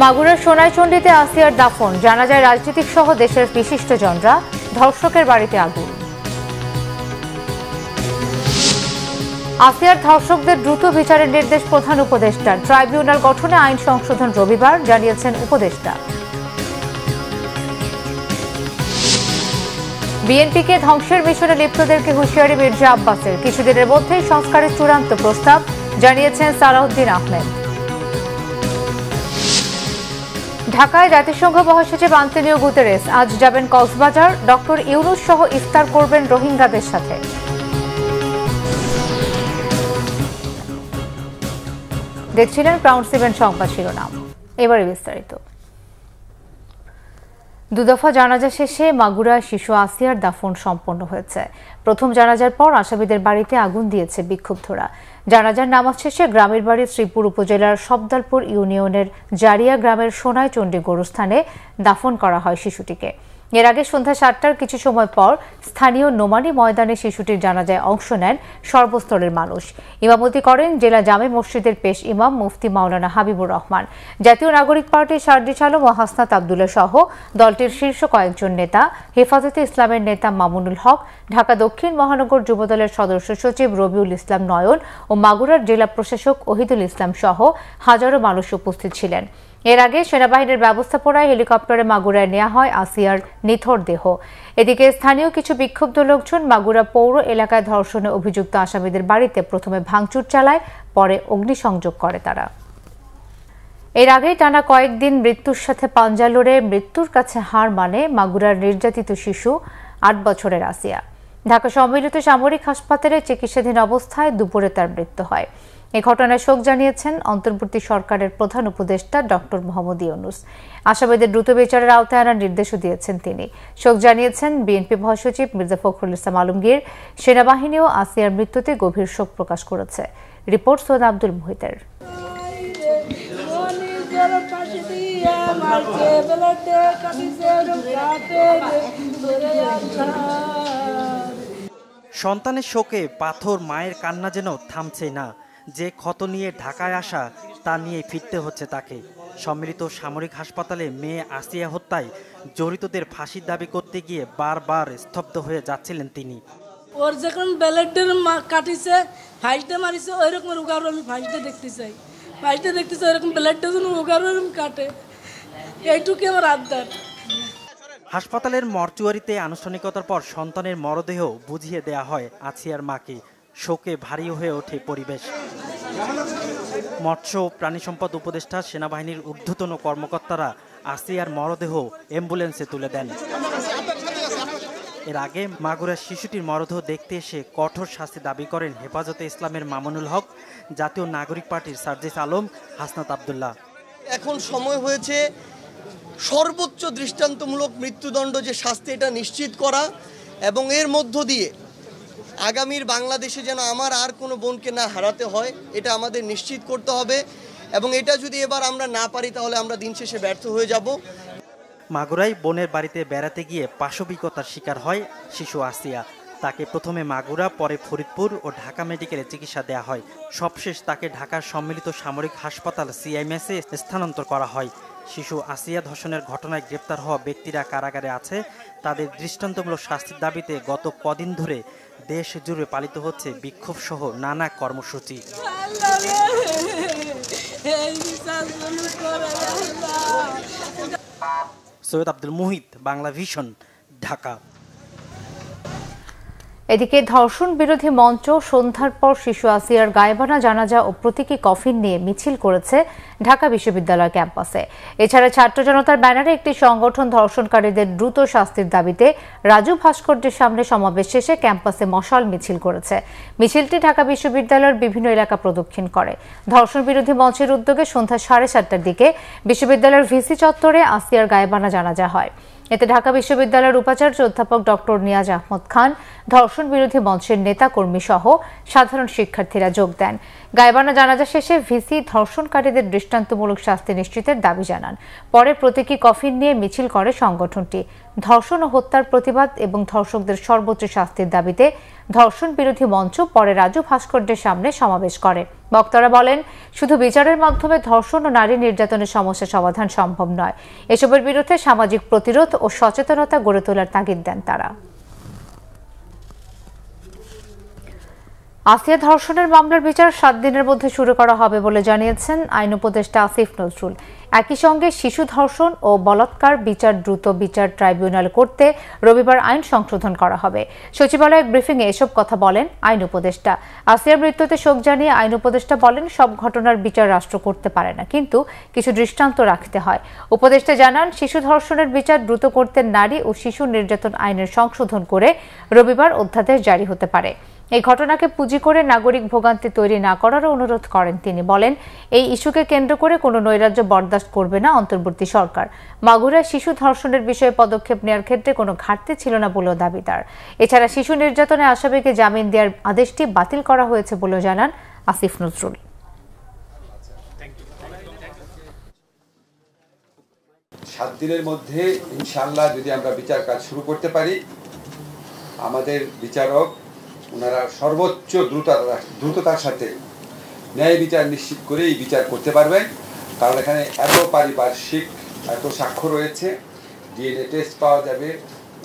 মাগুরার সোনাইচন্ডীতে আসিয়ার দাফন, জানা যায় রাজনীতিক সহ দেশের বিশিষ্টজনরা, ধর্ষকের বাড়িতে আগুন। আসিয়ার ধর্ষকদের দ্রুত বিচারের নির্দেশ প্রধান উপদেষ্টার, ট্রাইব্যুনাল গঠনে আইন সংশোধন রবিবার, জানিয়েছেন উপদেষ্টা। বিএনপিকে ধ্বংসের মিশনে লিপ্তদেরকে হুঁশিয়ারি মির্জা আব্বাসের, কিছুদিনের মধ্যেই সংস্কারের চূড়ান্ত প্রস্তাব, জানিয়েছেন সালাউদ্দিন আহমেদ। ঢাকায় জাতিসংঘ মহাসচিব আন্তোনিও গুতেরেস আজ যাবেন কক্সবাজার, ডক্টর ইউনূস সহ ইফতার করবেন রোহিঙ্গাদের সাথে। দেখছিলেন ক্রাউন 7 সংবাদ শিরোনাম, এবারে বিস্তারিত। দুদফা জানাজা শেষে মাগুরায় শিশু আসিয়ার দাফন সম্পন্ন হয়েছে। প্রথম জানাজার পর আসামিদের বাড়িতে আগুন দিয়েছে বিক্ষুব্ধরা। জানাজার নামাজ শেষে গ্রামের বাড়ি শ্রীপুর উপজেলার সবদালপুর ইউনিয়নের জারিয়া গ্রামের সোনাইচন্ডী গোরস্থানে দাফন করা হয় শিশুটিকে। এর আগে সন্ধ্যা 7টার কিছু সময় পর স্থানীয় নোমানী ময়দানে শিশুটির জানাজায় অংশ নেন সর্বস্তরের মানুষ। ইমামতি করেন জেলা জামে মসজিদের পেশ ইমাম মুফতি মাওলানা হাবিবুর রহমান। জাতীয় নাগরিক পার্টির সার্জিস আলম ও হাসনাত আবদুল্লাহ সহ দলটির শীর্ষ কয়েকজন নেতা, হেফাজতে ইসলামের নেতা মামুনুল হক, ঢাকা দক্ষিণ মহানগর যুবদলের সদস্য সচিব রবিউল ইসলাম নয়ন ও মাগুরার জেলা প্রশাসক ওহিদুল ইসলাম সহ হাজারো মানুষ উপস্থিত ছিলেন। এর আগে সেনাবাহিনীর ব্যবস্থাপনায় হেলিকপ্টারে মাগুরায় নেওয়া হয় আসিয়ার নিথর দেহ। এদিকে স্থানীয় কিছু বিক্ষুব্ধ লোকজন মাগুরা পৌর এলাকায় ধর্ষণে অভিযুক্ত আসামিদের বাড়িতে প্রথমে ভাঙচুর চালায়, পরে অগ্নিসংযোগ করে তারা। এর আগেই টানা কয়েকদিন মৃত্যুর সাথে পাঞ্জা লড়ে মৃত্যুর কাছে হার মানে মাগুরার নির্যাতিত শিশু 8 বছরের আসিয়া। ঢাকা সম্মিলিত সামরিক হাসপাতালে চিকিৎসাধীন অবস্থায় দুপুরে তার মৃত্যু হয়। এই ঘটনায় শোক জানিয়েছেন অন্তর্বর্তী সরকারের প্রধান উপদেষ্টা ডক্টর মোহাম্মদ ইউনূস। আসামিদের দ্রুত বিচারের আওতায় আনার নির্দেশও দিয়েছেন তিনি। শোক জানিয়েছেন বিএনপি মহাসচিব মির্জা ফখরুল ইসলাম আলমগীর। সেনাবাহিনীও আসিয়ার মৃত্যুতে গভীর শোক প্রকাশ করেছে। রিপোর্ট সৈয়দ আব্দুল মুহিতের। সন্তানের শোকে পাথর মায়ের কান্না যেন থামছে না। যে ক্ষত নিয়ে ঢাকায় আসা তা নিয়ে ফিরতে হচ্ছে তাকে। সম্মিলিত সামরিক হাসপাতালে মেয়ে আসিয়া হত্যায় জড়িতদের ফাঁসির দাবি করতে গিয়ে বারবার স্তব্ধ হয়ে যাচ্ছিলেন তিনি। ওর যখন ব্লেডের কাটিছে, ফাইটে মারিছে, ওই রকম উগার আমি ফাইটে দেখতে চাই। ফাইটে দেখতে চাই এরকম ব্লেডটা যেন উগার কাটে, এইটুকু আমার আবদার। হাসপাতালের মর্চুয়ারিতে আনুষ্ঠানিকতার পর সন্তানের মরদেহ বুঝিয়ে দেয়া হয় আসিয়ার মাকে। শোকে ভারী হয়ে ওঠে পরিবেশ। মৎস্য প্রাণী সম্পদ উপদেষ্টা, সেনাবাহিনীর ঊর্ধ্বতন কর্মকর্তারা আসিয়ার মরদেহ অ্যাম্বুলেন্সে তুলে দেন। এর আগে মাগুরার শিশুটির মরদেহ দেখতে এসে কঠোর শাস্তি দাবি করেন হেফাজতে ইসলামের মামুনুল হক, জাতীয় নাগরিক পার্টির সার্জিস আলম, হাসনাত আবদুল্লাহ। এখন সময় হয়েছে সর্বোচ্চ দৃষ্টান্তমূলক মৃত্যুদণ্ড যে শাস্তি, এটা নিশ্চিত করা এবং এর মধ্য দিয়ে আগামীর বাংলাদেশে যেন আমার আর কোনো বোনকে না হারাতে হয়, এটা আমাদের নিশ্চিত করতে হবে। এবং এটা যদি এবার আমরা না পারি তাহলে আমরা দিন শেষে ব্যর্থ হয়ে যাব। মাগুরায় বোনের বাড়িতে বেড়াতে গিয়ে পাশবিকতার শিকার হয় শিশু আসিয়া। তাকে প্রথমে মাগুরা, পরে ফরিদপুর ও ঢাকা মেডিকেলে চিকিৎসা দেওয়া হয়। সবশেষ তাকে ঢাকার সম্মিলিত সামরিক হাসপাতাল সিআইএমএসে স্থানান্তর করা হয়। শিশু আসিয়া ধর্ষণের ঘটনায় গ্রেপ্তার হওয়া ব্যক্তিরা কারাগারে আছে। তাদের দৃষ্টান্তমূলক শাস্তির দাবিতে গত কদিন ধরে দেশ জুড়ে পালিত হচ্ছে বিক্ষোভ সহ নানা কর্মসূচি। সৈয়দ আব্দুল মুহিত, বাংলা ভিশন, ঢাকা। এদিকে ধর্ষণ বিরোধী মঞ্চ সন্ধ্যার পর শিশু আসিয়ার গায়েবানা জানাজা ও প্রতীকী কফিন নিয়ে মিছিল করেছে ঢাকা বিশ্ববিদ্যালয় ক্যাম্পাসে। এছাড়া ছাত্র জনতার ব্যানারে একটি সংগঠন ধর্ষণকারীদের দ্রুত শাস্তির দাবিতে রাজু ভাস্কর্যের সামনে সমাবেশ শেষে ক্যাম্পাসে মশাল মিছিল করেছে। মিছিলটি ঢাকা বিশ্ববিদ্যালয়ের বিভিন্ন এলাকা প্রদক্ষিণ করে। ধর্ষণ বিরোধী মঞ্চের উদ্যোগে সন্ধ্যা 7:30টার দিকে বিশ্ববিদ্যালয়ের ভিসি চত্বরে আসিয়ার গায়েবানা জানাজা হয়। এতে ঢাকা বিশ্ববিদ্যালয়ের উপাচার্য অধ্যাপক ডক্টর নিয়াজ আহমদ খান, ধর্ষণ বিরোধী মঞ্চের নেতাকর্মী সহ সাধারণ শিক্ষার্থীরা যোগ দেন। গাইবানা জানাজা শেষে ভিসি ধর্ষণকারীদের দৃষ্টান্তমূলক শাস্তি নিশ্চিতের দাবি জানান। পরে প্রতীকী কফিন নিয়ে মিছিল করে সংগঠনটি। ধর্ষণ ও হত্যার প্রতিবাদ এবং ধর্ষকদের সর্বোচ্চ শাস্তির দাবিতে ধর্ষণ বিরোধী মঞ্চ পরে রাজু ভাস্কর্যের সামনে সমাবেশ করে। বক্তারা বলেন, শুধু বিচারের মাধ্যমে ধর্ষণ ও নারী নির্যাতনের সমস্যা সমাধান সম্ভব নয়। এসবের বিরুদ্ধে সামাজিক প্রতিরোধ ও সচেতনতা গড়ে তোলার তাগিদ দেন তারা। আসিয়া ধর্ষণের মামলার বিচার 7 দিনের মধ্যে শুরু করা হবে বলে জানিয়েছেন আইন উপদেষ্টা আসিফ নজরুল। একই সঙ্গে শিশু ধর্ষণ ও বলাৎকার বিচার দ্রুত বিচার ট্রাইব্যুনাল করতে রবিবার আইন সংশোধন করা হবে। সচিবালয়ের ব্রিফিংয়ে এসব কথা বলেন আইন উপদেষ্টা। আসিয়ার মৃত্যুতে শোক জানিয়ে আইন উপদেষ্টা বলেন, সব ঘটনার বিচার রাষ্ট্র করতে পারে না, কিন্তু কিছু দৃষ্টান্ত রাখতে হয়। উপদেষ্টা জানান, শিশু ধর্ষণের বিচার দ্রুত করতে নারী ও শিশু নির্যাতন আইনের সংশোধন করে রবিবার অধ্যাদেশ জারি হতে পারে। এই ঘটনাকে পুঁজি করে নাগরিক ভোগান্তি তৈরি না করারও অনুরোধ করেন তিনি। বলেন, এই ইস্যুকে কেন্দ্র করে কোনো নৈরাজ্য বরদাস্ত করবে না অন্তর্বর্তী সরকার। মাগুরায় শিশু ধর্ষণের বিষয়ে পদক্ষেপ নেওয়ার ক্ষেত্রে কোনো ঘাটতি ছিল না বলেও দাবি তার। এছাড়া শিশু নির্যাতনে আসামিকে জামিন দেওয়ার আদেশটি বাতিল করা হয়েছে বলেও জানান আসিফ নজরুল। 7 দিনের মধ্যে ইনশাআল্লাহ যদি আমরা বিচার কাজ শুরু করতে পারি, আমাদের বিচারক ওনারা সর্বোচ্চ দ্রুততার সাথে ন্যায় বিচার নিশ্চিত করে এই বিচার করতে পারবেন। কারণ এখানে এত পারিপার্শ্বিক এত সাক্ষ্য রয়েছে, ডিএনএ টেস্ট পাওয়া যাবে,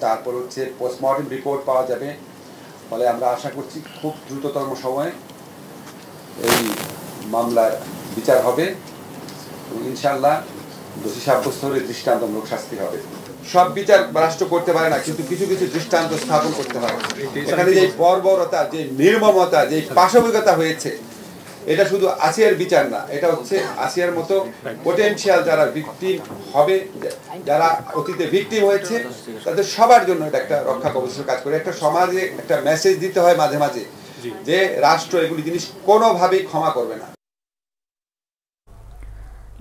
তারপর হচ্ছে পোস্টমর্টম রিপোর্ট পাওয়া যাবে। ফলে আমরা আশা করছি খুব দ্রুততম সময়ে এই মামলার বিচার হবে এবং ইনশাআল্লাহ দোষী সাব্যস্ত হলে দৃষ্টান্তমূলক শাস্তি হবে। সব বিচার রাষ্ট্র করতে পারে না, কিন্তু কিছু কিছু দৃষ্টান্ত স্থাপন করতে পারে। এখানে যে বর্বরতা, যে নির্মমতা, যে পাশবিকতা হয়েছে, এটা শুধু আসিয়ার বিচার না, এটা হচ্ছে আসিয়ার মতো পোটেনশিয়াল যারা ভিকটিম হবে, যারা অতীতে ভিকটিম হয়েছে, তাদের সবার জন্য এটা একটা রক্ষা কবচের কাজ করে। একটা সমাজে একটা মেসেজ দিতে হয় মাঝে মাঝে যে রাষ্ট্র এগুলি জিনিস কোনোভাবেই ক্ষমা করবে না।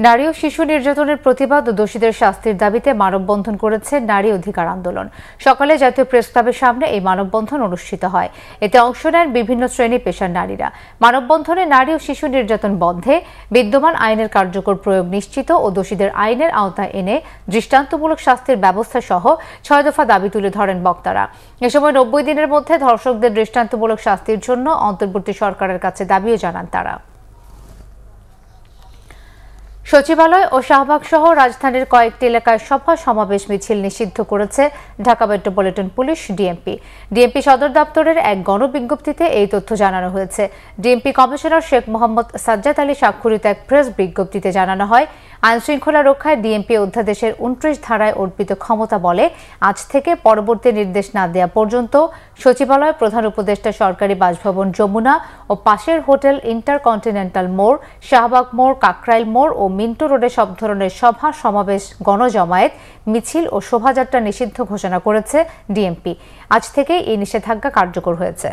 নারী ও শিশু নির্যাতনের প্রতিবাদ ও দোষীদের শাস্তির দাবিতে মানববন্ধন করেছে নারী অধিকার আন্দোলন। সকালে জাতীয় প্রেস ক্লাবের সামনে এই মানববন্ধন অনুষ্ঠিত হয়। এতে অংশ নেন বিভিন্ন শ্রেণী পেশার নারীরা। মানববন্ধনে নারী ও শিশু নির্যাতন বন্ধে, বিদ্যমান আইনের কার্যকর প্রয়োগ নিশ্চিত ও দোষীদের আইনের আওতায় এনে দৃষ্টান্তমূলক শাস্তির ব্যবস্থা সহ 6 দফা দাবি তুলে ধরেন বক্তারা। এ সময় 90 দিনের মধ্যে ধর্ষকদের দৃষ্টান্তমূলক শাস্তির জন্য অন্তর্বর্তী সরকারের কাছে দাবিও জানান তারা। সচিবালয় ও শাহবাগ সহ রাজধানীর কয়েকটি এলাকায় সভা সমাবেশ মিছিল নিষিদ্ধ করেছে ঢাকা মেট্রোপলিটন পুলিশ ডিএমপি সদর দপ্তরের এক গণবিজ্ঞপ্তিতে এই তথ্য জানানো হয়েছে। ডিএমপি কমিশনার শেখ মোহাম্মদ সাজ্জাদ আলী স্বাক্ষরিত এক প্রেস বিজ্ঞপ্তিতে জানানো হয়, আইন শৃঙ্খলা রক্ষায় ডিএমপি অধ্যাদেশের 29 ধারায় অর্পিত ক্ষমতা বলে আজ থেকে পরবর্তী নির্দেশ না দেওয়া পর্যন্ত সচিবালয়, প্রধান উপদেষ্টা সরকারি বাসভবন যমুনা ও পাশের হোটেল ইন্টারকন্টিনেন্টাল মোড়, শাহবাগ মোড়, কাকরাইল মোড় ও মিন্টো রোডে সব ধরনের সভা সমাবেশ, গণজমায়েত, মিছিল ও শোভাযাত্রা নিষিদ্ধ ঘোষণা করেছে ডিএমপি। আজ থেকে এই নিষেধাজ্ঞা কার্যকর হয়েছে।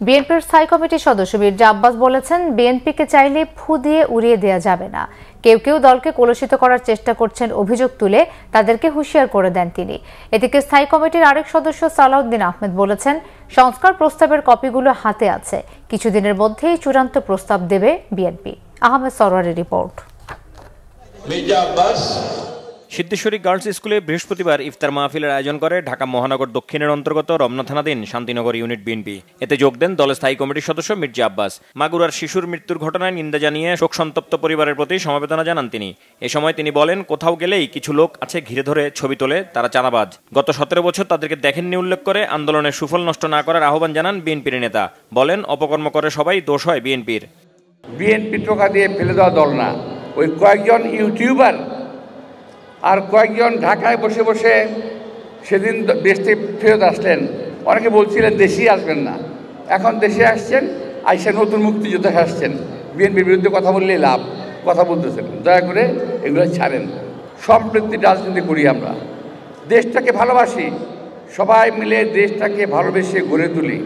বিএনপির স্থায়ী কমিটির সদস্য মির্জা আব্বাস বলেছেন, বিএনপিকে চাইলে ফু দিয়ে উড়িয়ে দেওয়া যাবে না। কেউ কেউ দলকে কলুষিত করার চেষ্টা করছেন অভিযোগ তুলে তাদেরকে হুঁশিয়ার করে দেন তিনি। এদিকে স্থায়ী কমিটির আরেক সদস্য সালাউদ্দিন আহমেদ বলেছেন, সংস্কার প্রস্তাবের কপিগুলো হাতে আছে, কিছুদিনের মধ্যেই চূড়ান্ত প্রস্তাব দেবে বিএনপি। আহমেদ সরওয়ারের রিপোর্ট। সিদ্ধেশ্বরী গার্লস স্কুলে বৃহস্পতিবার ইফতার মাহফিলের আয়োজন করে ঢাকা মহানগর দক্ষিণের অন্তর্গত রমনা থানাধীন শান্তিনগর ইউনিট বিএনপি। এতে যোগ দেন দলের স্থায়ী কমিটির সদস্য মির্জা আব্বাস। মাগুরার শিশুর মৃত্যুর ঘটনায় নিন্দা জানিয়ে শোক সন্তপ্ত পরিবারের প্রতি সমবেদনা জানান তিনি। এ সময় তিনি বলেন, কোথাও গেলেই কিছু লোক আছে ঘিরে ধরে ছবি তোলে, তারা চাঁদাবাজ। গত 17 বছর তাদেরকে দেখেননি উল্লেখ করে আন্দোলনের সুফল নষ্ট না করার আহ্বান জানান বিএনপির নেতা। বলেন, অপকর্ম করে সবাই, দোষ হয় বিএনপির। বিএনপি টোকা দিয়ে ফেলে দেওয়া দল না। ওই কয়েকজন ইউটিউবার আর কয়েকজন ঢাকায় বসে বসে সেদিন দেশ থেকে ফেরত আসলেন, অনেকে বলছিলেন দেশেই আসবেন না, এখন দেশে আসছেন, আইসা নতুন মুক্তিযোদ্ধা আসছেন, বিএনপির বিরুদ্ধে কথা বললেই লাভ, কথা বলতেছেন। দয়া করে এগুলো ছাড়েন। সম্প্রীতির রাজনীতি করি আমরা, দেশটাকে ভালোবাসি, সবাই মিলে দেশটাকে ভালোবেসে গড়ে তুলি।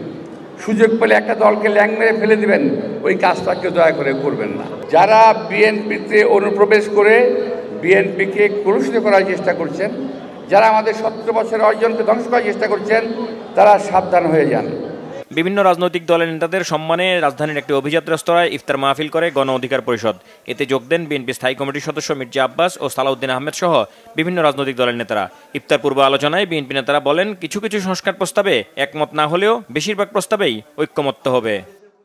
সুযোগ পেলে একটা দলকে ল্যাং মেরে ফেলে দিবেন, ওই কাজটাকে দয়া করে করবেন না। যারা বিএনপিতে অনুপ্রবেশ করে বিএনপিকে কলুষিত করার চেষ্টা করছেন, যারা আমাদের 17 বছরের অর্জনকে ধ্বংস করার চেষ্টা করছেন তারা সাবধান হয়ে যান। বিভিন্ন রাজনৈতিক দলের নেতাদের সম্মানে রাজধানীর একটি অভিজাত রেস্তোরাঁয় ইফতার মাহফিল করে গণ অধিকার পরিষদ। এতে যোগ দেন বিএনপি স্থায়ী কমিটির সদস্য মির্জা আব্বাস ও সালাউদ্দিন আহমেদ সহ বিভিন্ন রাজনৈতিক দলের নেতারা। ইফতার পূর্ব আলোচনায় বিএনপি নেতারা বলেন, কিছু কিছু সংস্কার প্রস্তাবে একমত না হলেও বেশিরভাগ প্রস্তাবেই ঐক্যমত্য হবে।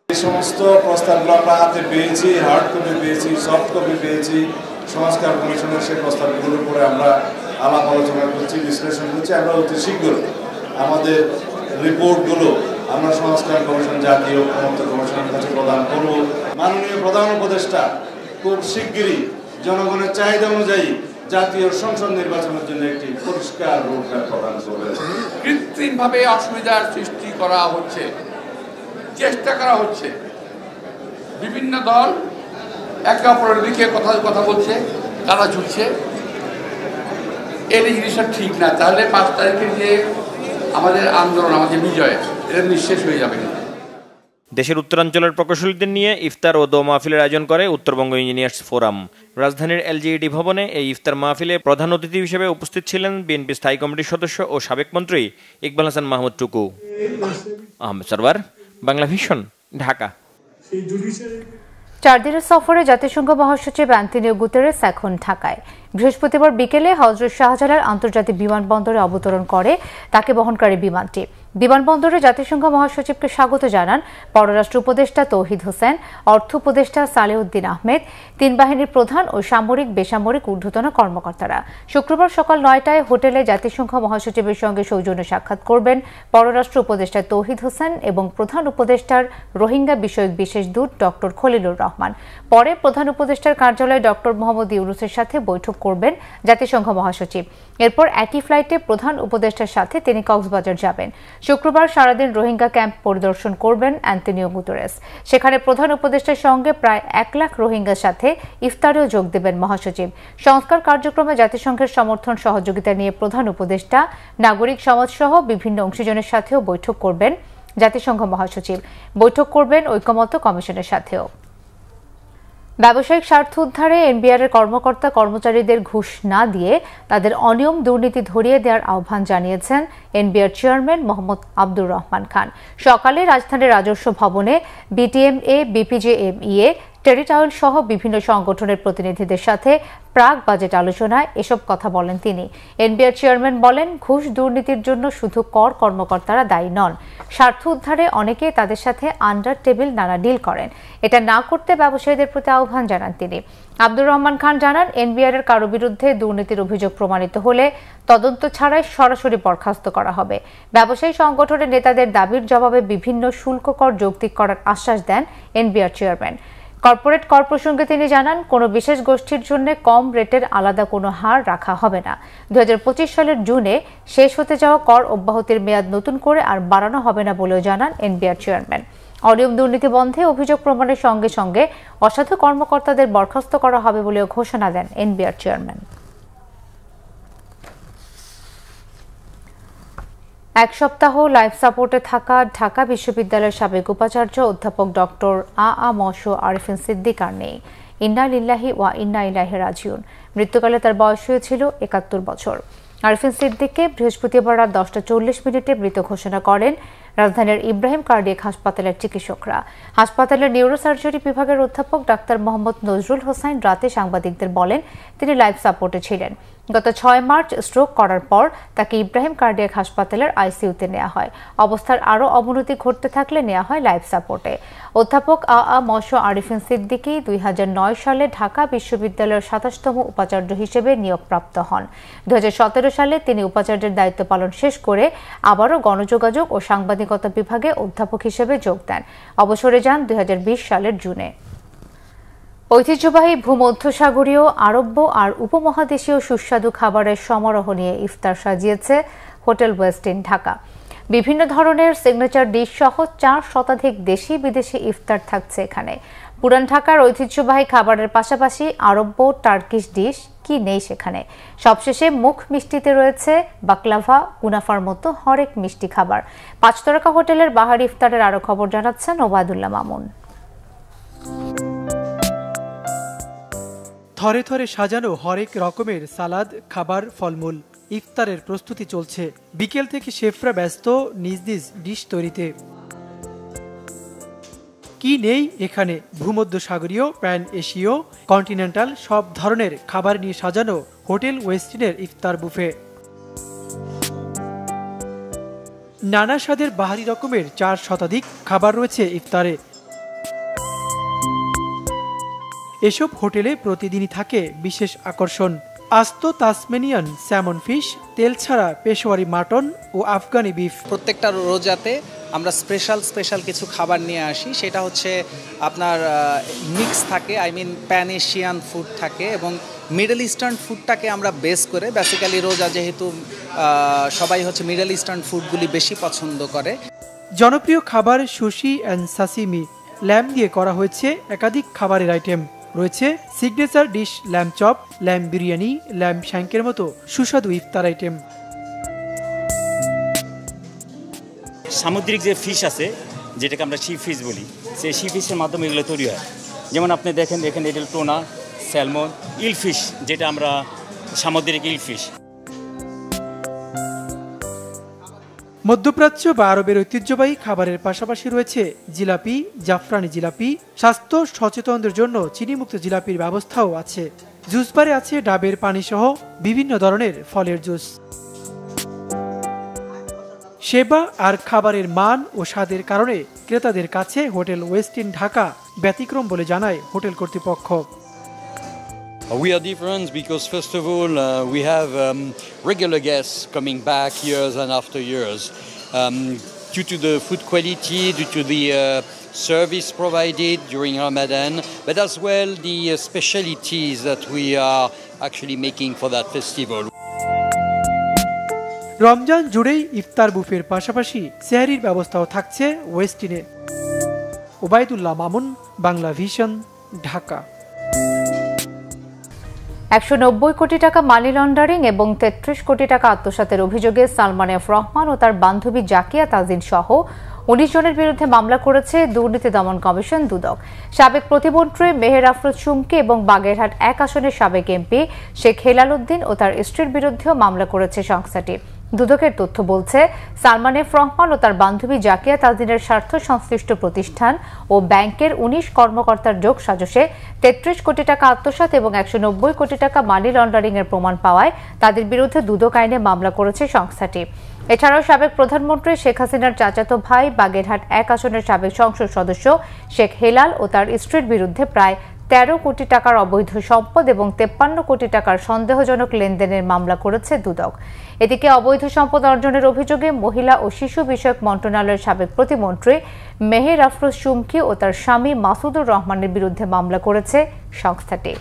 এই সমস্ত প্রস্তাবগুলো আমরা হাতে পেয়েছি, হার্ড কপি পেয়েছি, সফট কপি পেয়েছি। সংস্কার কমিশনের সেই প্রস্তাবগুলোর উপরে আমরা আলাপ আলোচনা করছি, বিশ্লেষণ করছি। আমরা অতি শীঘ্রই আমাদের রিপোর্টগুলো আমরা সংস্কার কমিশন, জাতীয় ঐক্যমত্য কমিশনের কাছে প্রদান করব। মাননীয় প্রধান উপদেষ্টা খুব শিগগিরই জনগণের চাহিদা অনুযায়ী জাতীয় সংসদ নির্বাচনের জন্য একটি পরিষ্কার রোডম্যাপ প্রদান করবে। কৃত্রিমভাবে অসুবিধার সৃষ্টি করা হচ্ছে, চেষ্টা করা হচ্ছে। বিভিন্ন দল একে অপরের দিকে কথা বলছে, কাদা ছুটছে। এই জিনিসটা ঠিক না। তাহলে 5 তারিখে যে আমাদের আন্দোলন, আমাদের বিজয়, এটা নিঃশেষ হয়ে যাবে। দেশের উত্তরাঞ্চলের প্রকৌশলীদের নিয়ে ইফতার ও দোয়া মাহফিলের আয়োজন করে উত্তরবঙ্গ ইঞ্জিনিয়ার্স ফোরাম। রাজধানীর এলজিইডি ভবনে এই ইফতার মাহফিলে প্রধান অতিথি হিসেবে উপস্থিত ছিলেন বিএনপি স্থায়ী কমিটির সদস্য ও সাবেক মন্ত্রী ইকবাল হাসান মাহমুদ টুকু। আহমেদ সরওয়ার, বাংলা ভিশন, ঢাকা। 4 দিনের সফরে জাতিসংঘ মহাসচিব অ্যান্টনিও গুতেরেস এখন ঢাকায়। বৃহস্পতিবার বিকেলে হযরত শাহজালাল আন্তর্জাতিক বিমানবন্দরে অবতরণ করে তাকে বহনকারী বিমানটি। বিমানবন্দরে জাতিসংঘ মহাসচিবকে স্বাগত জানান পররাষ্ট্র উপদেষ্টা তৌহিদ হোসেন, অর্থ উপদেষ্টা সালেউদ্দিন আহমেদ, 3 বাহিনীর প্রধান ও সামরিক বেসামরিক ঊর্ধ্বতন কর্মকর্তারা। শুক্রবার সকাল 9টায় হোটেলে জাতিসংঘ মহাসচিবের সঙ্গে সৌজন্য সাক্ষাৎ করবেন পররাষ্ট্র উপদেষ্টা তৌহিদ হোসেন এবং প্রধান উপদেষ্টার রোহিঙ্গা বিষয়ক বিশেষ দূত ডক্টর খলিলুর রহমান। পরে প্রধান উপদেষ্টার কার্যালয়ে ডক্টর মোহাম্মদ ইউনূসের সাথে বৈঠক করবেন জাতিসংঘ মহাসচিব। এরপর একই ফ্লাইটে প্রধান উপদেষ্টার সাথে তিনি কক্সবাজার যাবেন। শুক্রবার সারাদিন রোহিঙ্গা ক্যাম্প পরিদর্শন করবেন অ্যান্টনিও গুতেরেস। সেখানে প্রধান উপদেষ্টার সঙ্গে প্রায় 1 লাখ রোহিঙ্গার সাথে ইফতারেও যোগ দেবেন মহাসচিব। সংস্কার কার্যক্রমে জাতিসংঘের সমর্থন সহযোগিতা নিয়ে প্রধান উপদেষ্টা নাগরিক সমাজসহ বিভিন্ন অংশীজনের সাথেও বৈঠক করবেন জাতিসংঘ মহাসচিব। বৈঠক করবেন ঐক্যমত্য কমিশনের সাথেও। ব্যবসায়িক স্বার্থ উদ্ধারে এনবিআরের কর্মকর্তা কর্মচারীদের ঘুষ না দিয়ে তাদের অনিয়ম দুর্নীতি ধরিয়ে দেওয়ার আহ্বান জানিয়েছেন এনবিআর চেয়ারম্যান মোহাম্মদ আব্দুর রহমান খান। সকালে রাজধানীর রাজস্ব ভবনে বিটিএমএ, বিপিজেএমইএ, টেরিটাউল সহ বিভিন্ন সংগঠনের প্রতিনিধিদের সাথে প্রাক বাজেট আলোচনায় এসব কথা বলেন তিনি। এনবিআর চেয়ারম্যান বলেন, ঘুষ দুর্নীতির জন্য শুধু কর কর্মকর্তারা দায়ী নন। স্বার্থ উদ্ধারে অনেকেই তাদের সাথে আন্ডার টেবিল নানা ডিল করেন। এটা না করতে ব্যবসায়ীদের প্রতি আহ্বান জানান তিনি। আব্দুর রহমান খান জানান, এনবিআরের কারো বিরুদ্ধে দুর্নীতির অভিযোগ প্রমাণিত হলে তদন্ত ছাড়াই সরাসরি বরখাস্ত করা হবে। ব্যবসায়ী সংগঠনের নেতাদের দাবির জবাবে বিভিন্ন শুল্ক কর যৌক্তিক করার আশ্বাস দেন এনবিআর চেয়ারম্যান। কর্পোরেট কর প্রসঙ্গে তিনি জানান, কোনো বিশেষ গোষ্ঠীর জন্য কম রেটের আলাদা কোনো হার রাখা হবে না। 2025 সালের জুনে শেষ হতে যাওয়া কর অব্যাহতির মেয়াদ নতুন করে আর বাড়ানো হবে না বলেও জানান এনবিআর চেয়ারম্যান। অনিয়ম দুর্নীতি বন্ধে অভিযোগ প্রমাণের সঙ্গে সঙ্গে অসাধু কর্মকর্তাদের বরখাস্ত করা হবে বলেও ঘোষণা দেন এনবিআর চেয়ারম্যান। এক সপ্তাহ লাইফ সাপোর্টে থাকা ঢাকা বিশ্ববিদ্যালয়ের সাবেক উপাচার্য অধ্যাপক ডক্টর আরিফিন সিদ্দিক আর নেই। ইন্না লিল্লাহি ওয়া ইন্না ইলাইহি রাজিউন। মৃত্যুকালে তার বয়স হয়েছিল 71 বছর। আরিফিন সিদ্দিককে বৃহস্পতিবার রাত 10:40 মৃত ঘোষণা করেন রাজধানীর ইব্রাহিম কার্ডিয়াক হাসপাতালের চিকিৎসকরা। হাসপাতালের নিউরোসার্জারি বিভাগের অধ্যাপক ডাক্তার মোহাম্মদ নজরুল হোসাইন রাতে সাংবাদিকদের বলেন, তিনি লাইফ সাপোর্টে ছিলেন। গত 6 মার্চ স্ট্রোক করার পর তাকে ইব্রাহিম কার্ডিয়াক হাসপাতালের আইসিইউতে নেওয়া হয়। অবস্থার আরও অবনতি ঘটতে থাকলে নেওয়া হয় লাইফ সাপোর্টে। অধ্যাপক আরিফিন সিদ্দিকী 2009 সালে ঢাকা বিশ্ববিদ্যালয়ের 27তম উপাচার্য হিসেবে নিয়োগপ্রাপ্ত হন। 2017 সালে তিনি উপাচার্যের দায়িত্ব পালন শেষ করে আবারও গণযোগাযোগ ও সাংবাদিকতা বিভাগে অধ্যাপক হিসেবে যোগ দেন। অবসরে যান 2020 সালের জুনে। ঐতিহ্যবাহী ভূমধ্যসাগরীয়, আরব্য আর উপমহাদেশীয় সুস্বাদু খাবারের সমারোহ নিয়ে ইফতার সাজিয়েছে হোটেল ওয়েস্টিন ঢাকা। বিভিন্ন ধরনের সিগনেচার ডিশ সহ 4 শতাধিক দেশি বিদেশি ইফতার থাকছে এখানে। পুরান ঢাকার ঐতিহ্যবাহী খাবারের পাশাপাশি আরব্য, টার্কিশ ডিশ কি নেই সেখানে। সবশেষে মুখ মিষ্টিতে রয়েছে বাকলাভা, কুনাফার মতো হরেক মিষ্টি খাবার। 5 তারকা হোটেলের বাহারি ইফতারের আরো খবর জানাচ্ছেন ওবায়দুল্লাহ মামুন। থরে থরে সাজানো হরেক রকমের সালাদ, খাবার, ফলমূল, ইফতারের প্রস্তুতি চলছে। বিকেল থেকে শেফরা ব্যস্ত নিজ নিজ ডিশ তৈরিতে। কি নেই এখানে? ভূমধ্যসাগরীয়, প্যান এশীয়, কন্টিনেন্টাল সব ধরনের খাবার নিয়ে সাজানো হোটেল ওয়েস্টিনের ইফতার বুফে। নানা স্বাদের বাহারি রকমের 4 শতাধিক খাবার রয়েছে ইফতারে। এসব হোটেলে প্রতিদিনই থাকে বিশেষ আকর্ষণ। আস্ত তাসমানিয়ান স্যামন ফিশ, তেল ছাড়া পেশোয়ারি মাটন ও আফগানি বিফ। প্রত্যেকটা রোজাতে আমরা স্পেশাল কিছু খাবার নিয়ে আসি। সেটা হচ্ছে আপনার মিক্স থাকে, প্যান এশিয়ান ফুড থাকে এবং মিডল ইস্টার্ন ফুডটাকে আমরা বেস করে, বেসিক্যালি রোজা যেহেতু সবাই হচ্ছে মিডল ইস্টার্ন ফুডগুলি বেশি পছন্দ করে। জনপ্রিয় খাবার সুশি অ্যান্ড সাসিমি। ল্যাম্ব দিয়ে করা হয়েছে একাধিক খাবারের আইটেম। রয়েছে signature dish lamb chop, lamb biryani, lamb শ্যাঙ্কের মতো সুস্বাদু ইফতার আইটেম। সামুদ্রিক যে ফিশ আছে, যেটাকে আমরা সি ফিশ বলি, সেই সি ফিশের মাধ্যমে এগুলো তৈরি হয়। যেমন আপনি দেখেন এখানে এডেল টোনা, স্যালমন, ইল ফিশ, যেটা আমরা সামুদ্রিক ইল ফিশ। মধ্যপ্রাচ্য বা আরবের ঐতিহ্যবাহী খাবারের পাশাপাশি রয়েছে জিলাপি, জাফরানি জিলাপি। স্বাস্থ্য সচেতনদের জন্য চিনিমুক্ত জিলাপির ব্যবস্থাও আছে। জুস বারে আছে ডাবের পানি সহ বিভিন্ন ধরনের ফলের জুস। সেবা আর খাবারের মান ও স্বাদের কারণে ক্রেতাদের কাছে হোটেল ওয়েস্টিন ঢাকা ব্যতিক্রম বলে জানায় হোটেল কর্তৃপক্ষ। We are different because first of all we have regular guests coming back years and after years due to the food quality, due to the service provided during Ramadan, but as well the specialities that we are actually making for that festival. Ramzan জুড়েই ইফতার বুফের পাশাপাশি সেহরির ব্যবস্থাও থাকছে ওয়েস্টিনে। Obaidullah Mamun, Bangla vision, Dhaka. 190 কোটি টাকা money laundering এবং 33 কোটি টাকা আত্মসাতের অভিযোগে সালমান এফ রহমান ও তার বান্ধবী জাকিয়া তাজিন সহ 19 জনের বিরুদ্ধে মামলা করেছে দুর্নীতি দমন কমিশন দুদক। সাবেক প্রতিমন্ত্রী মেহের আফরোজ চুমকি এবং বাগেরহাট 1 আসনের সাবেক এমপি শেখ হেলাল উদ্দিন ও তার স্ত্রীর বিরুদ্ধেও মামলা করেছে সংস্থাটি। দুদকের তথ্য বলছে, সালমান এফ রহমান ও তার বান্ধবী জাকিয়া তাজিনের স্বার্থ সংশ্লিষ্ট প্রতিষ্ঠান ও ব্যাংকের 19 কর্মকর্তার যোগ সাজশে 33 কোটি টাকা আত্মসাৎ এবং 190 কোটি টাকা মানি লন্ডারিং এর প্রমাণ পাওয়ায় তাদের বিরুদ্ধে দুদক আইনে মামলা করেছে সংস্থাটি। এছাড়াও সাবেক প্রধানমন্ত্রী শেখ হাসিনার চাচাতো ভাই, বাগেরহাট 1 আসনের সাবেক সংসদ সদস্য শেখ হেলাল ও তার স্ত্রীর বিরুদ্ধে প্রায় 13 কোটি টাকার অবৈধ সম্পদ এবং 53 কোটি টাকার সন্দেহজনক লেনদেনের মামলা করেছে দুদক। এদিকে অবৈধ সম্পদ অর্জনের অভিযোগে মহিলা ও শিশু বিষয়ক মন্ত্রণালয়ের সাবেক প্রতিমন্ত্রী মেহের আফরোজ চুমকি ও তার স্বামী মাসুদুর রহমানের বিরুদ্ধে মামলা করেছে সংস্থাটি।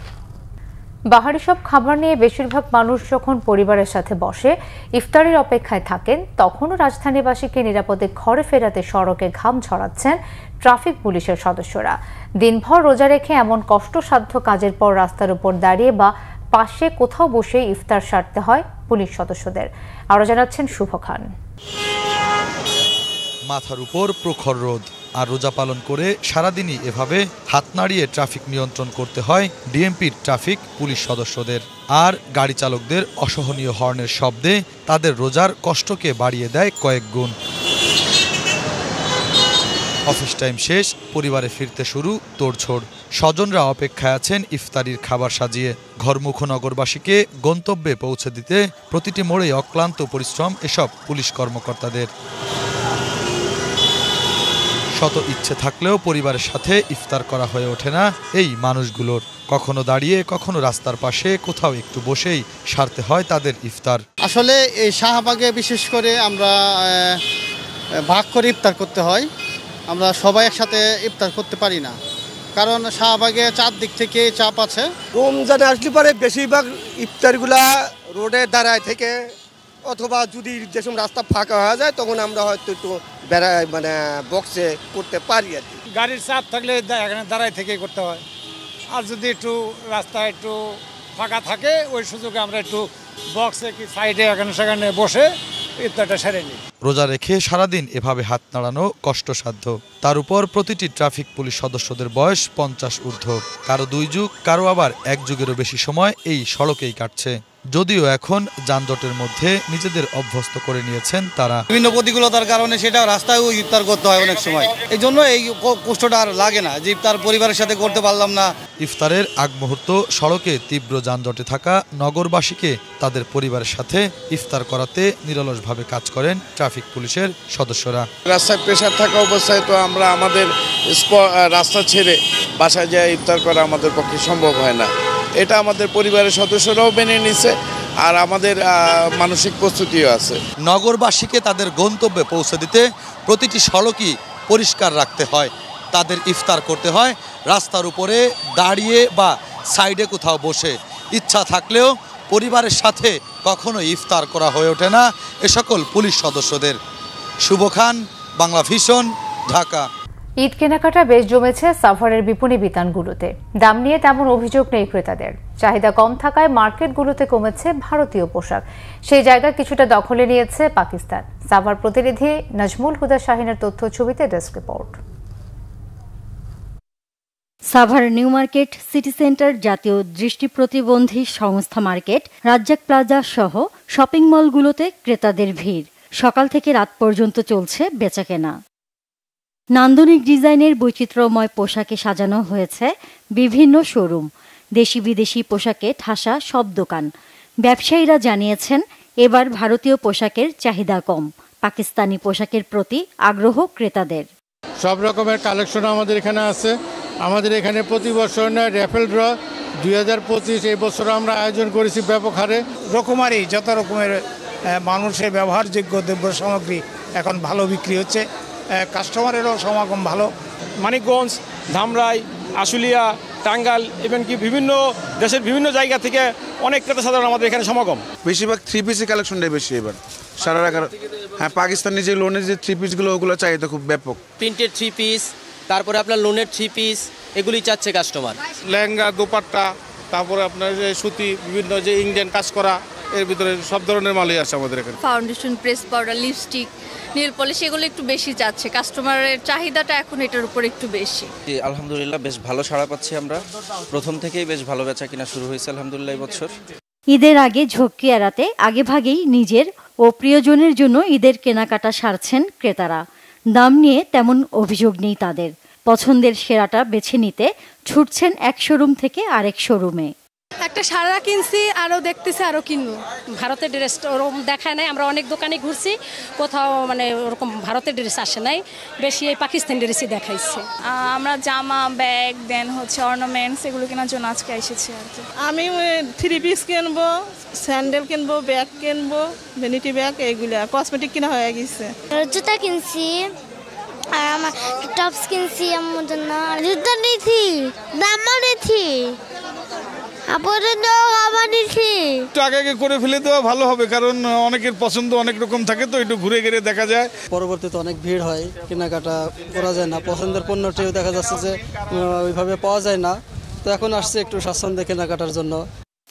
বাহারি সব খাবার নিয়ে বেশিরভাগ মানুষ যখন পরিবারের সাথে বসে ইফতারের অপেক্ষায় থাকেন, তখনও রাজধানীবাসীকে নিরাপদে ঘরে ফেরাতে সড়কে ঘাম ঝরাচ্ছেন ট্রাফিক পুলিশের সদস্যরা। দিনভর রোজা রেখে এমন কষ্টসাধ্য কাজের পর রাস্তার উপর দাঁড়িয়ে বা পাশে কোথাও বসে ইফতার সারতে হয় পুলিশ সদস্যদের। আরো জানাচ্ছেন শুভ খান। মাথার উপর প্রখর রোদ আর রোজা পালন করে সারাদিনই এভাবে হাত নাড়িয়ে ট্রাফিক নিয়ন্ত্রণ করতে হয় ডিএমপির ট্রাফিক পুলিশ সদস্যদের। আর গাড়ি চালকদের অসহনীয় হর্নের শব্দে তাদের রোজার কষ্টকে বাড়িয়ে দেয় কয়েক গুণ। অফিস টাইম শেষ, পরিবারে ফিরতে শুরু তোড়ঝোড়। স্বজনরা অপেক্ষায় আছেন ইফতারির খাবার সাজিয়ে। ঘরমুখ নগরবাসীকে গন্তব্যে পৌঁছে দিতে প্রতিটি মোড়ে অক্লান্ত পরিশ্রম এসব পুলিশ কর্মকর্তাদের। শত ইচ্ছে থাকলেও পরিবারের সাথে ইফতার করা হয়ে ওঠে না এই মানুষগুলোর। কখনো দাঁড়িয়ে, কখনো রাস্তার পাশে কোথাও একটু বসেই সারতে হয় তাদের ইফতার। আসলে এই শাহবাগে বিশেষ করে আমরা ভাগ করে ইফতার করতে হয়। আমরা সবাই একসাথে ইফতার করতে পারি না, কারণ শাহবাগে চারদিক থেকে চাপ আছে। রমজানে আসলে পরে বেশিরভাগ ইফতারগুলা রোডে দাঁড়ায় থেকে, অথবা যদি যেসব রাস্তা ফাঁকা হয়ে যায় তখন আমরা হয়তো একটু বক্সে করতে পারি আর কি। গাড়ির চাপ থাকলে এখানে দাঁড়ায় থেকে করতে হয়, আর যদি একটু রাস্তা একটু ফাঁকা থাকে ওই সুযোগে আমরা একটু বক্সে কি সাইডে এখানে সেখানে বসে ইফতারটা সেরে নিই। রোজা রেখে সারাদিন এভাবে হাত নাড়ানো কষ্টসাধ্য। তার উপর প্রতিটি ট্রাফিক পুলিশ সদস্যদের বয়স 50 ঊর্ধ্ব। কারো 2 যুগ, কারো আবার 1 যুগেরও বেশি সময় এই সড়কেই কাটছে। যদিও এখন যানজটের মধ্যে নিজেদের অভ্যস্ত করে নিয়েছেন তারা। বিভিন্ন প্রতিকূলতার কারণে সেটা রাস্তায়ও ইফতার করতে হয় অনেক সময়, এই জন্য এই কষ্টটা আর লাগে না যে ইফতার পরিবারের সাথে করতে পারলাম না। ইফতারের আগ মুহূর্ত সড়কে তীব্র যানজটে থাকা নগরবাসীকে তাদের পরিবারের সাথে ইফতার করাতে নিরলসভাবে কাজ করেন ট্রাফিক পুলিশের সদস্যরা। রাস্তায় প্রেসার থাকা অবস্থায় তো আমরা আমাদের রাস্তা ছেড়ে বাসায় যায় ইফতার করা আমাদের পক্ষে সম্ভব হয় না। এটা আমাদের পরিবারের সদস্যরাও মেনে নিছে, আর আমাদের মানসিক প্রস্তুতিও আছে। নগরবাসীকে তাদের গন্তব্যে পৌঁছে দিতে প্রতিটি সড়কই পরিষ্কার রাখতে হয়। তাদের ইফতার করতে হয় রাস্তার উপরে দাঁড়িয়ে বা সাইডে কোথাও বসে। ইচ্ছা থাকলেও পরিবারের সাথে কখনো ইফতার করা হয়ে ওঠে না এ সকল পুলিশ সদস্যদের। শুভ খান, বাংলা ভিশন, ঢাকা। ঈদ কেনাকাটা বেশ জমেছে সাভারের বিপণী বিতানগুলোতে। দাম নিয়ে তেমন অভিযোগ নেই ক্রেতাদের। চাহিদা কম থাকায় মার্কেটগুলোতে কমেছে ভারতীয় পোশাক, সেই জায়গা কিছুটা দখলে নিয়েছে পাকিস্তান। সাভার প্রতিনিধি নাজমুল হুদা শাহিনের তথ্য ছবিতে desk report. Savar new market, city centre, জাতীয় দৃষ্টি প্রতিবন্ধী সংস্থা মার্কেট, রাজ্জাক প্লাজা সহ শপিং মলগুলোতে ক্রেতাদের ভিড়। সকাল থেকে রাত পর্যন্ত চলছে বেচাকেনা। নান্দনিক ডিজাইনের বৈচিত্র্যময় পোশাকে সাজানো হয়েছে বিভিন্ন শোরুম। দেশি বিদেশি পোশাকে ঠাসা সব দোকান। ব্যবসায়ীরা জানিয়েছেন এবার ভারতীয় পোশাকের চাহিদা কম, পাকিস্তানি পোশাকের প্রতি আগ্রহ ক্রেতাদের। সব রকমের কালেকশন আমাদের এখানে আছে। আমাদের এখানে প্রতি বছর র্যাফেল ড্র 2025 এই বছর আমরা আয়োজন করেছি ব্যাপক হারে। রকমারি যত রকমের মানুষের ব্যবহারযোগ্য দ্রব্য সামগ্রী এখন ভালো বিক্রি হচ্ছে, কাস্টমারেরও সমাগম ভালো। মানিকগঞ্জ, ধামরাই, আশুলিয়া, টাঙ্গাইল, ইভেন কি বিভিন্ন দেশের বিভিন্ন জায়গা থেকে অনেক ক্রেতা সাধারণ আমাদের এখানে সমাগম। বেশিরভাগ 3 পিসের কালেকশনটাই বেশি এবার। সারা হ্যাঁ, পাকিস্তানি যে লোনের যে 3 পিসগুলো ওগুলো চাহিদা খুব ব্যাপক। প্রিন্টেড 3 পিস, তারপরে আপনার লোনের 3 পিস, এগুলি চাচ্ছে কাস্টমার। লেহেঙ্গা, দোপাট্টা, তারপরে আপনার যে সুতি, বিভিন্ন যে ইন্ডিয়ান কাজ করা, এর ভিতরে সব ধরনের মালই আছে আমাদের এখানে। Foundation, press powder, lipstick, nail polish, এগুলো একটু বেশি যাচ্ছে। কাস্টমারের চাহিদাটা এখন এটার উপর একটু বেশি। আলহামদুলিল্লাহ বেশ ভালো সাড়া পাচ্ছি আমরা। প্রথম থেকেই বেশ ভালো বেচা কিনা শুরু হয়েছে আলহামদুলিল্লাহ এই বছর। ঈদের আগে ঝক্কি এড়াতে আগেভাগেই নিজের ও প্রিয়জনের জন্য ঈদের কেনাকাটা সারছেন ক্রেতারা। দাম নিয়ে তেমন অভিযোগ নেই তাদের। পছন্দের সেরাটা বেছে নিতে ছুটছেন এক শোরুম থেকে আরেক শোরুমে। একটা সারা কিনছি, আরও দেখতেছি আরও কিনবো। ভারতের ড্রেস ওরকম দেখায় নাই, আমরা অনেক দোকানে ঘুরছি, কোথাও মানে ওরকম ভারতের ড্রেস আসে নাই, বেশি এই পাকিস্তানি ড্রেসই দেখাইছে। আমরা জামা, ব্যাগ, দেন হচ্ছে অর্নামেন্টস, এগুলো কেনার জন্য আজকে এসেছি আর কি। আমি 3 পিস কিনবো, স্যান্ডেল কিনবো, ব্যাগ কিনবো, ভ্যানিটি ব্যাগ, এইগুলা কসমেটিক কিনা হয়ে গেছে। জুতা কিনছি, আর আমার টপস কিনছি আমার জন্য, জুতা নিয়েছি, জামা নিয়েছি, একটু আগে আগে করে ফেলে দেওয়া ভালো হবে, কারণ অনেকের পছন্দ অনেক রকম থাকে, তো একটু ঘুরে ঘুরে দেখা যায়। পরবর্তীতে অনেক ভিড় হয়, কেনাকাটা করা যায় না, পছন্দের পণ্যটিও দেখা যাচ্ছে যে ওইভাবে পাওয়া যায় না, তো এখন আসছে একটু স্বাচ্ছন্দ্যে কেনাকাটার জন্য।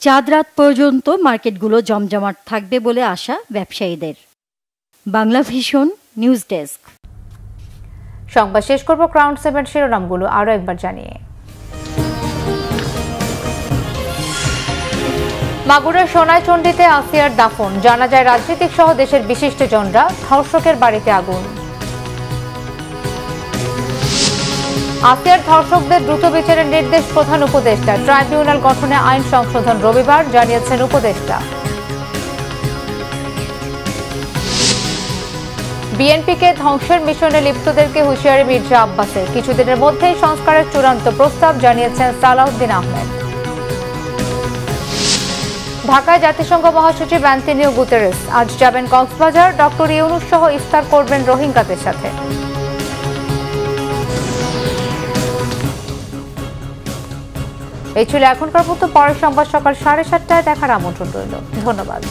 চাঁদ রাত পর্যন্ত মার্কেটগুলো জমজমাট থাকবে বলে আশা ব্যবসায়ীদের। Bangla vision news desk. সংবাদ শেষ করব ক্রাউন 7 শিরোনামগুলো আরও একবার জানিয়ে। মাগুরার সোনাইচন্ডিতে আসিয়ার দাফন, জানা যায় রাজনীতিক সহ দেশের বিশিষ্টজনরা। ধর্ষকের বাড়িতে আগুন। আসিয়ার ধর্ষকদের দ্রুত বিচারের নির্দেশ প্রধান উপদেষ্টা। ট্রাইব্যুনাল গঠনে আইন সংশোধন রবিবার, জানিয়েছেন উপদেষ্টা। বিএনপিকে ধ্বংসের মিশনে লিপ্তদেরকে হুঁশিয়ারি মির্জা আব্বাসের। কিছুদিনের মধ্যেই সংস্কারের চূড়ান্ত প্রস্তাব, জানিয়েছেন সালাউদ্দিন আহমেদ। ঢাকায় জাতিসংঘ মহাসচিব অ্যান্টনিও গুতেরেস আজ যাবেন কক্সবাজার। ডক্টর ইউনূস সহ ইফতার করবেন রোহিঙ্গাদের সাথে। এই ছিল এখনকার মতো। পরের সংবাদ সকাল 7:30টায় দেখার আমন্ত্রণ রইল। ধন্যবাদ।